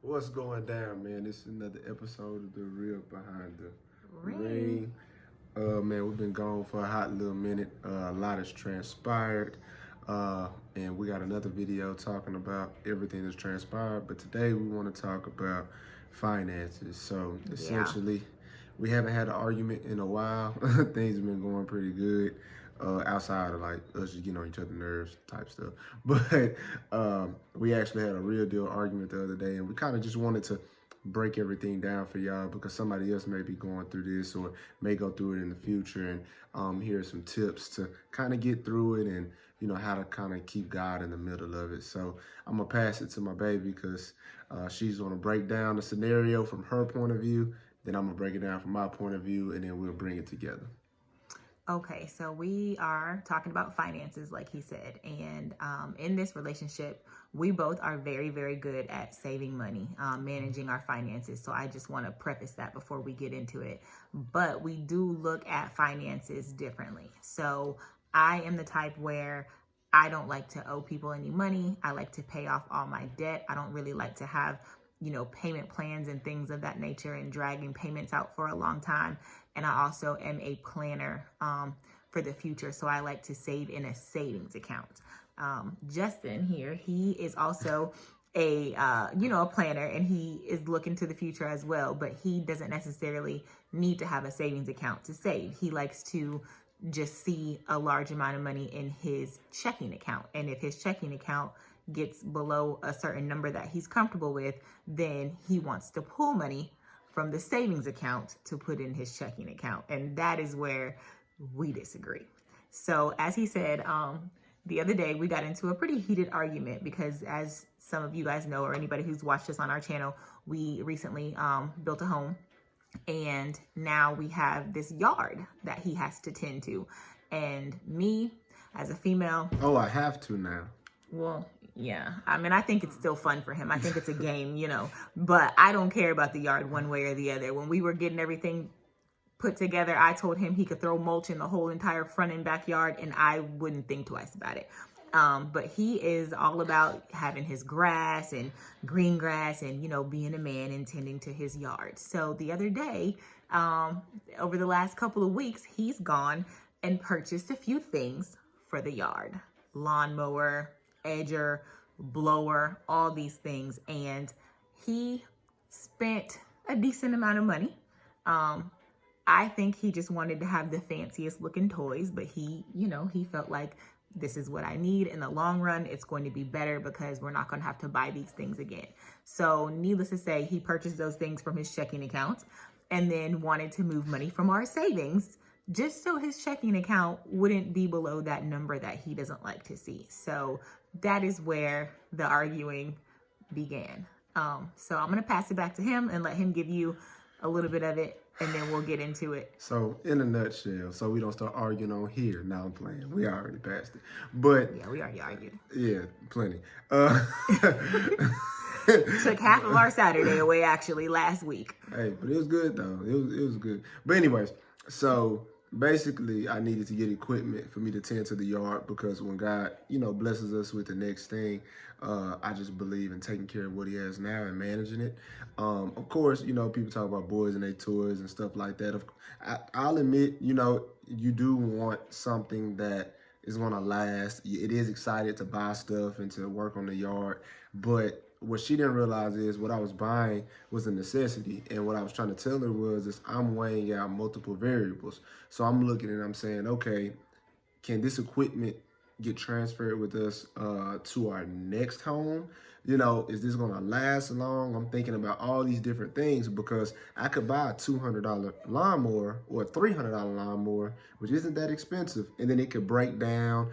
What's going down, man? This is another episode of The Real Behind the Ring. Ring. Man, we've been gone for a hot little minute. A lot has transpired. And we got another video talking about everything that's transpired. But today we want to talk about finances. So Yeah. essentially, we haven't had an argument in a while. Things have been going pretty good. Outside of like us just getting on each other's nerves type stuff. But we actually had a real deal argument the other day, and we kind of just wanted to break everything down for y'all because somebody else may be going through this or may go through it in the future, and here's some tips to kind of get through it and how to kind of keep God in the middle of it. So I'm gonna pass it to my baby because she's gonna break down the scenario from her point of view. Then I'm gonna break it down from my point of view, and then we'll bring it together. Okay, so we are talking about finances, like he said. And in this relationship, we both are very, very good at saving money, managing our finances. So I just want to preface that before we get into it. But we do look at finances differently. So I am the type where I don't like to owe people any money. I like to pay off all my debt. I don't really like to have payment plans and things of that nature and dragging payments out for a long time. And I also am a planner for the future. So I like to save in a savings account. Justin here, he is also a planner, and he is looking to the future as well, but he doesn't necessarily need to have a savings account to save. He likes to just see a large amount of money in his checking account. And if his checking account gets below a certain number that he's comfortable with, then he wants to pull money from the savings account to put in his checking account. And that is where we disagree. So as he said, the other day we got into a pretty heated argument because, as some of you guys know, or anybody who's watched us on our channel, we recently built a home, and now we have this yard that he has to tend to. And me, as a female, Oh, I have to now. well, yeah. I mean, I think it's still fun for him. I think it's a game, but I don't care about the yard one way or the other. When we were getting everything put together, I told him he could throw mulch in the whole entire front and backyard, and I wouldn't think twice about it. But he is all about having his grass and green grass and, being a man and tending to his yard. So the other day, over the last couple of weeks, he's gone and purchased a few things for the yard: lawnmower, edger, blower, all these things. And he spent a decent amount of money. I think he just wanted to have the fanciest looking toys, but he felt like this is what I need in the long run. It's going to be better because we're not going to have to buy these things again. So needless to say, he purchased those things from his checking account and then wanted to move money from our savings just so his checking account wouldn't be below that number that he doesn't like to see. So that is where the arguing began. So I'm going to pass it back to him and let him give you a little bit of it, and then we'll get into it. So, in a nutshell, so we don't start arguing on here. Now I'm playing. We already passed it. But, Yeah, we already argued. yeah, plenty. Took half of our Saturday away, actually, last week. Hey, but it was good, though. It was good. But, anyways, so basically, I needed to get equipment for me to tend to the yard because when God, blesses us with the next thing, I just believe in taking care of what He has now and managing it. Of course, people talk about boys and their toys and stuff like that. I'll admit, you do want something that is going to last. It is excited to buy stuff and to work on the yard. But what she didn't realize is what I was buying was a necessity. And what I was trying to tell her was is I'm weighing out multiple variables. So I'm looking and I'm saying, okay, can this equipment get transferred with us to our next home? Is this going to last long? I'm thinking about all these different things because I could buy a $200 lawnmower or a $300 lawnmower, which isn't that expensive, and then it could break down.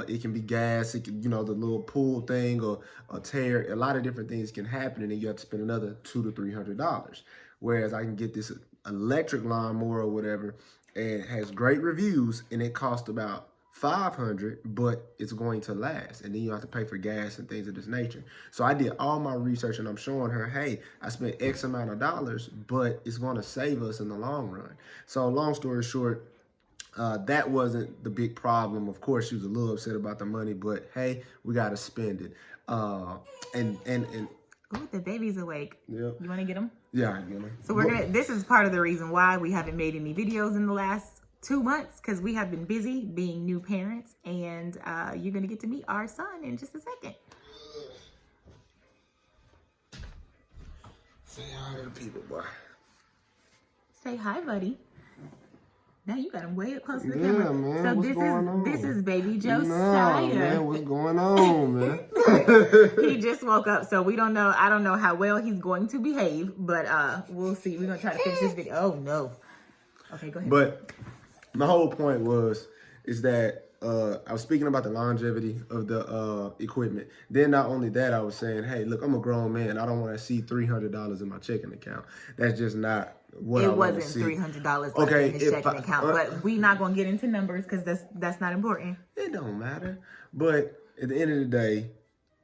It can be gas. It can, the little pull thing or a tear. A lot of different things can happen, and then you have to spend another $200 to $300. Whereas I can get this electric lawnmower or whatever, and it has great reviews, and it costs about $500, but it's going to last, and then you have to pay for gas and things of this nature. So I did all my research, and I'm showing her, hey, I spent X amount of dollars, but it's going to save us in the long run. So long story short, that wasn't the big problem. Of course, she was a little upset about the money, but hey, we got to spend it. And Ooh, the baby's awake. Yep. You want to get him? Yeah, I get him. So this is part of the reason why we haven't made any videos in the last 2 months, because we have been busy being new parents, and you're going to get to meet our son in just a second. Say hi to the people, boy. Say hi, buddy. Now you got him way up close to the Yeah, camera. man. So What's going on? This is baby Josiah. No, man. What's going on, man? He just woke up, so we don't know. I don't know how well he's going to behave, but we'll see. We're gonna try to finish this video. Oh no. Okay, go ahead. But my whole point is that I was speaking about the longevity of the equipment. Then not only that, I was saying, hey, look, I'm a grown man. I don't want to see $300 in my checking account. That's just not what I want to see. It wasn't $300 Okay, in his checking account, but we not gonna get into numbers because that's not important. It don't matter. But at the end of the day,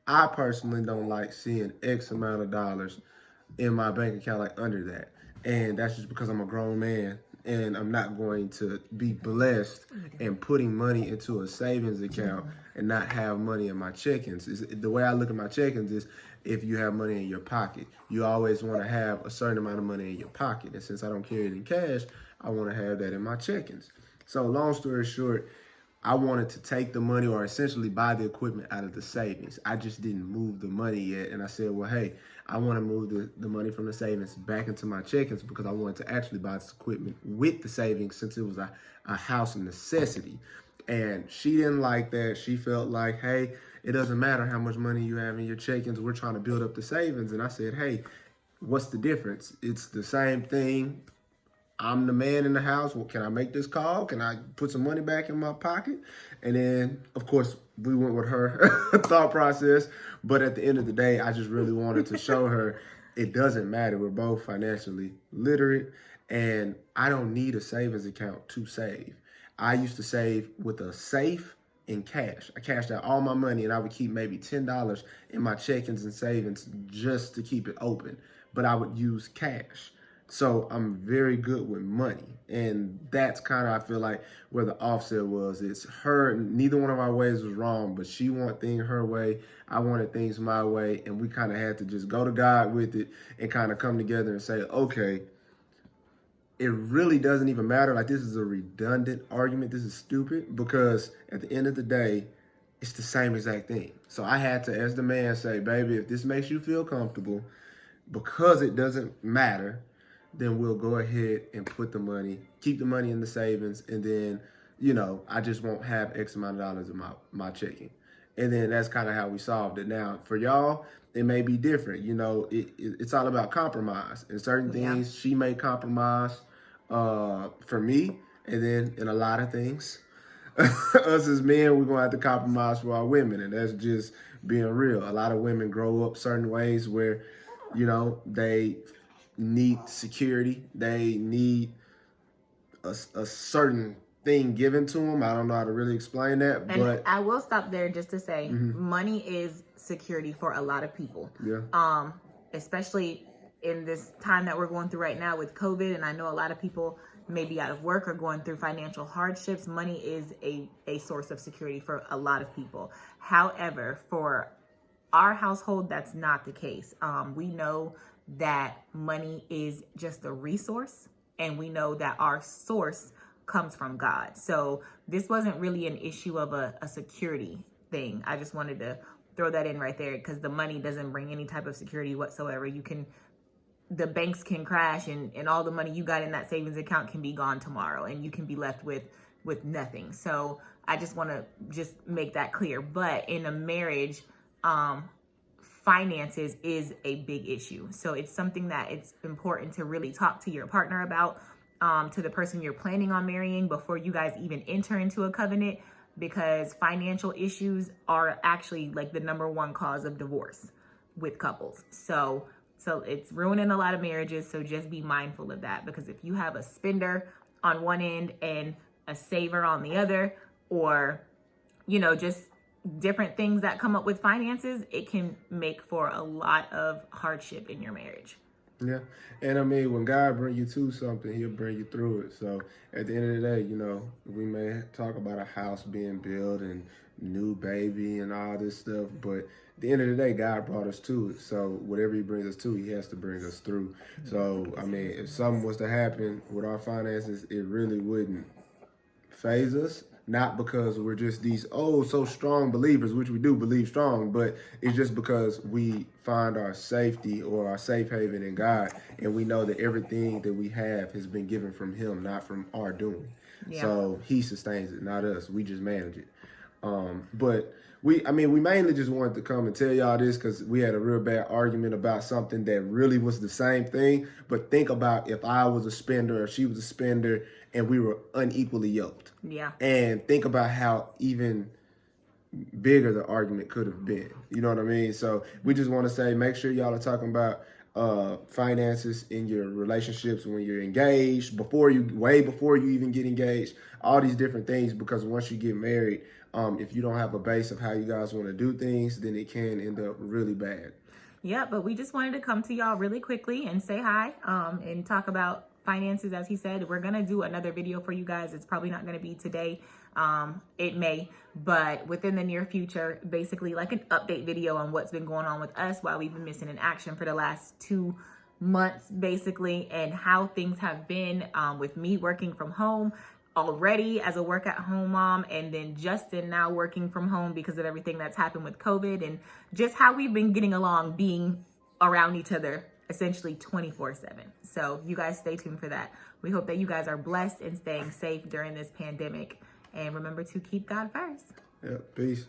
I personally don't like seeing X amount of dollars in my bank account, like under that. And that's just because I'm a grown man and I'm not going to be blessed and putting money into a savings account and not have money in my check-ins. The way I look at my check-ins is if you have money in your pocket, you always want to have a certain amount of money in your pocket. And since I don't carry it in cash, I want to have that in my check-ins. So long story short, I wanted to take the money or essentially buy the equipment out of the savings. I just didn't move the money yet. And I said, well, hey, I want to move the money from the savings back into my check-ins because I wanted to actually buy this equipment with the savings since it was a house necessity. And she didn't like that. She felt like, hey, it doesn't matter how much money you have in your check-ins. We're trying to build up the savings. And I said, hey, what's the difference? It's the same thing. I'm the man in the house. Well, can I make this call? Can I put some money back in my pocket? And then, of course, we went with her thought process. But at the end of the day, I just really wanted to show her it doesn't matter. We're both financially literate. And I don't need a savings account to save. I used to save with a safe in cash. I cashed out all my money and I would keep maybe $10 in my check-ins and savings just to keep it open. But I would use cash. So I'm very good with money. And that's kind of, I feel like, where the offset was. It's her, neither one of our ways was wrong, but she wanted things her way. I wanted things my way. And we kind of had to just go to God with it and kind of come together and say, okay, it really doesn't even matter. Like, this is a redundant argument. This is stupid because at the end of the day, it's the same exact thing. So I had to, as the man, say, baby, if this makes you feel comfortable, because it doesn't matter, then we'll go ahead and put the money, keep the money in the savings, and then, you know, I just won't have X amount of dollars in my checking. And then that's kind of how we solved it. Now, for y'all, it may be different. You know, it's all about compromise. In certain things, she may compromise for me, and then in a lot of things, us as men, we're going to have to compromise for our women, and that's just being real. A lot of women grow up certain ways where, you know, they need security. They need a certain thing given to them. I don't know how to really explain that, and but I will stop there just to say money is security for a lot of people. Yeah. Especially in this time that we're going through right now with COVID. And I know a lot of people may be out of work or going through financial hardships. Money is a source of security for a lot of people. However, for our household, that's not the case. We know that money is just a resource, and we know that our source comes from God. So this wasn't really an issue of a security thing. I just wanted to throw that in right there because the money doesn't bring any type of security whatsoever. The banks can crash and all the money you got in that savings account can be gone tomorrow and you can be left with nothing. So I just want to just make that clear. But in a marriage, finances is a big issue. So it's something that it's important to really talk to your partner about, to the person you're planning on marrying before you guys even enter into a covenant, because financial issues are actually like the #1 cause of divorce with couples. So it's ruining a lot of marriages. So just be mindful of that, because if you have a spender on one end and a saver on the other, or, you know, just different things that come up with finances, it can make for a lot of hardship in your marriage. Yeah. And I mean, when God brings you to something, he'll bring you through it. So at the end of the day, you know, we may talk about a house being built and new baby and all this stuff, but at the end of the day, God brought us to it. So whatever he brings us to, he has to bring us through. So, I mean, if something was to happen with our finances, it really wouldn't phase us. Not because we're just these, so strong believers, which we do believe strong, but it's just because we find our safety or our safe haven in God. And we know that everything that we have has been given from him, not from our doing. Yeah. So he sustains it, not us. We just manage it. But we mainly just wanted to come and tell y'all this because we had a real bad argument about something that really was the same thing. But think about if I was a spender or she was a spender and we were unequally yoked. Yeah. And think about how even bigger the argument could have been. You know what I mean? So we just want to say, make sure y'all are talking about finances in your relationships when you're engaged, way before you even get engaged, all these different things, because once you get married, if you don't have a base of how you guys want to do things, then it can end up really bad. Yeah, but we just wanted to come to y'all really quickly and say hi and talk about finances. As he said, we're going to do another video for you guys. It's probably not going to be today. It may, but within the near future, basically like an update video on what's been going on with us while we've been missing in action for the last 2 months, basically, and how things have been with me working from home already as a work at home mom, and then Justin now working from home because of everything that's happened with COVID, and just how we've been getting along being around each other essentially 24/7. So you guys stay tuned for that. We hope that you guys are blessed and staying safe during this pandemic, and remember to keep God first. Yeah, peace.